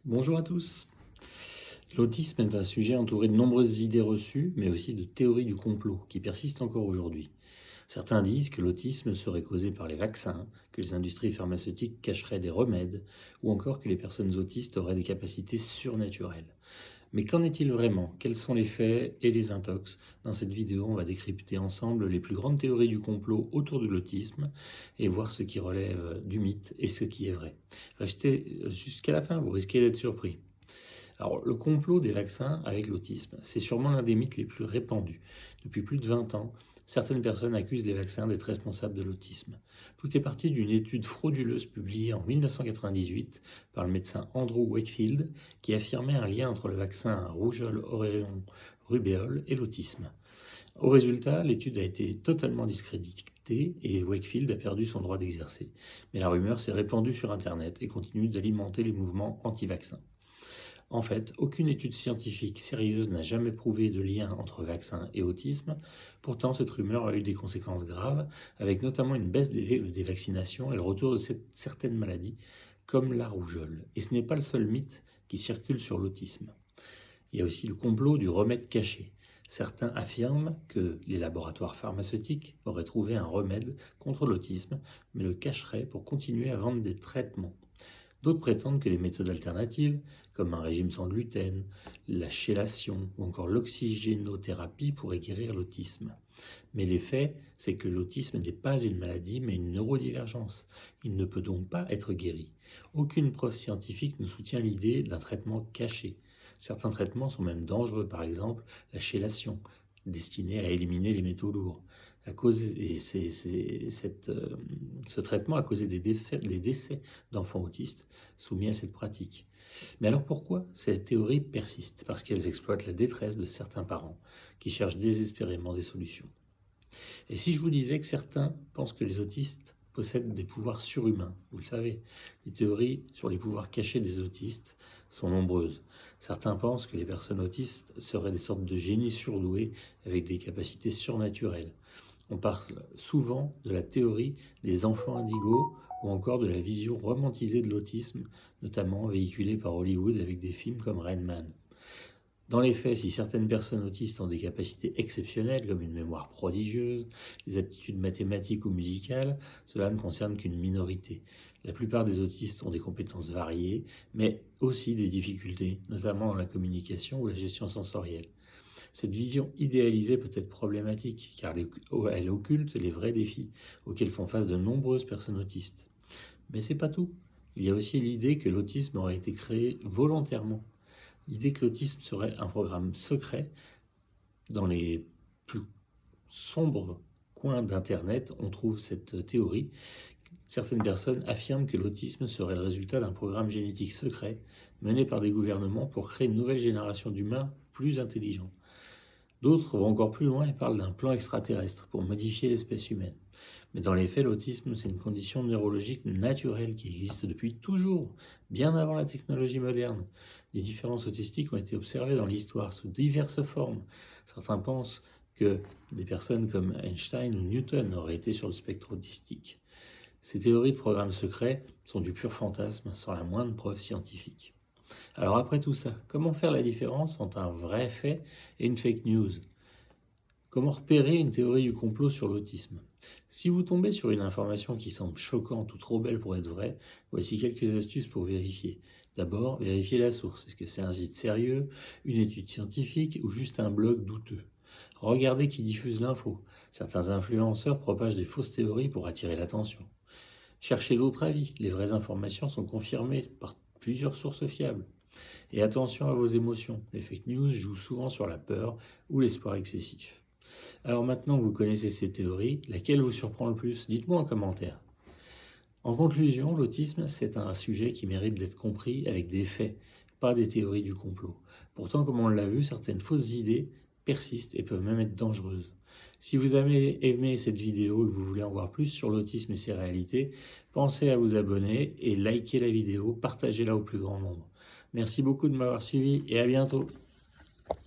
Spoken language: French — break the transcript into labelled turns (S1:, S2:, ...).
S1: Bonjour à tous. L'autisme est un sujet entouré de nombreuses idées reçues, mais aussi de théories du complot qui persistent encore aujourd'hui. Certains disent que l'autisme serait causé par les vaccins, que les industries pharmaceutiques cacheraient des remèdes, ou encore que les personnes autistes auraient des capacités surnaturelles. Mais qu'en est-il vraiment? Quels sont les faits et les intox? Dans cette vidéo, on va décrypter ensemble les plus grandes théories du complot autour de l'autisme et voir ce qui relève du mythe et ce qui est vrai. Restez jusqu'à la fin, vous risquez d'être surpris. Alors, le complot des vaccins avec l'autisme, c'est sûrement l'un des mythes les plus répandus. Depuis plus de 20 ans, certaines personnes accusent les vaccins d'être responsables de l'autisme. Tout est parti d'une étude frauduleuse publiée en 1998 par le médecin Andrew Wakefield qui affirmait un lien entre le vaccin rougeole oreillon rubéole et l'autisme. Au résultat, l'étude a été totalement discréditée et Wakefield a perdu son droit d'exercer. Mais la rumeur s'est répandue sur Internet et continue d'alimenter les mouvements anti-vaccins. En fait, aucune étude scientifique sérieuse n'a jamais prouvé de lien entre vaccin et autisme. Pourtant, cette rumeur a eu des conséquences graves, avec notamment une baisse des vaccinations et le retour de certaines maladies, comme la rougeole. Et ce n'est pas le seul mythe qui circule sur l'autisme. Il y a aussi le complot du remède caché. Certains affirment que les laboratoires pharmaceutiques auraient trouvé un remède contre l'autisme, mais le cacheraient pour continuer à vendre des traitements. D'autres prétendent que les méthodes alternatives, comme un régime sans gluten, la chélation ou encore l'oxygénothérapie pourraient guérir l'autisme. Mais les faits, c'est que l'autisme n'est pas une maladie mais une neurodivergence. Il ne peut donc pas être guéri. Aucune preuve scientifique ne soutient l'idée d'un traitement caché. Certains traitements sont même dangereux, par exemple la chélation, destinée à éliminer les métaux lourds. Ce traitement a causé des décès d'enfants autistes soumis à cette pratique. Mais alors pourquoi cette théorie persiste? Parce qu'elles exploitent la détresse de certains parents qui cherchent désespérément des solutions. Et si je vous disais que certains pensent que les autistes possèdent des pouvoirs surhumains, vous le savez, les théories sur les pouvoirs cachés des autistes sont nombreuses. Certains pensent que les personnes autistes seraient des sortes de génies surdoués avec des capacités surnaturelles. On parle souvent de la théorie des enfants indigos ou encore de la vision romantisée de l'autisme, notamment véhiculée par Hollywood avec des films comme Rain Man. Dans les faits, si certaines personnes autistes ont des capacités exceptionnelles comme une mémoire prodigieuse, des aptitudes mathématiques ou musicales, cela ne concerne qu'une minorité. La plupart des autistes ont des compétences variées, mais aussi des difficultés, notamment dans la communication ou la gestion sensorielle. Cette vision idéalisée peut être problématique, car elle occulte les vrais défis auxquels font face de nombreuses personnes autistes. Mais c'est pas tout. Il y a aussi l'idée que l'autisme aurait été créé volontairement. L'idée que l'autisme serait un programme secret. Dans les plus sombres coins d'Internet, on trouve cette théorie. Certaines personnes affirment que l'autisme serait le résultat d'un programme génétique secret mené par des gouvernements pour créer une nouvelle génération d'humains plus intelligents. D'autres vont encore plus loin et parlent d'un plan extraterrestre pour modifier l'espèce humaine. Mais dans les faits, l'autisme, c'est une condition neurologique naturelle qui existe depuis toujours, bien avant la technologie moderne. Les différences autistiques ont été observées dans l'histoire sous diverses formes. Certains pensent que des personnes comme Einstein ou Newton auraient été sur le spectre autistique. Ces théories de programmes secrets sont du pur fantasme sans la moindre preuve scientifique. Alors après tout ça, comment faire la différence entre un vrai fait et une fake news? Comment repérer une théorie du complot sur l'autisme? Si vous tombez sur une information qui semble choquante ou trop belle pour être vraie, voici quelques astuces pour vérifier. D'abord, vérifiez la source. Est-ce que c'est un site sérieux, une étude scientifique ou juste un blog douteux? Regardez qui diffuse l'info. Certains influenceurs propagent des fausses théories pour attirer l'attention. Cherchez d'autres avis. Les vraies informations sont confirmées par plusieurs sources fiables. Et attention à vos émotions. Les fake news jouent souvent sur la peur ou l'espoir excessif. Alors maintenant que vous connaissez ces théories, laquelle vous surprend le plus? Dites-moi en commentaire. En conclusion, l'autisme, c'est un sujet qui mérite d'être compris avec des faits, pas des théories du complot. Pourtant, comme on l'a vu, certaines fausses idées persistent et peuvent même être dangereuses. Si vous avez aimé cette vidéo et que vous voulez en voir plus sur l'autisme et ses réalités, pensez à vous abonner et likez la vidéo, partagez-la au plus grand nombre. Merci beaucoup de m'avoir suivi et à bientôt.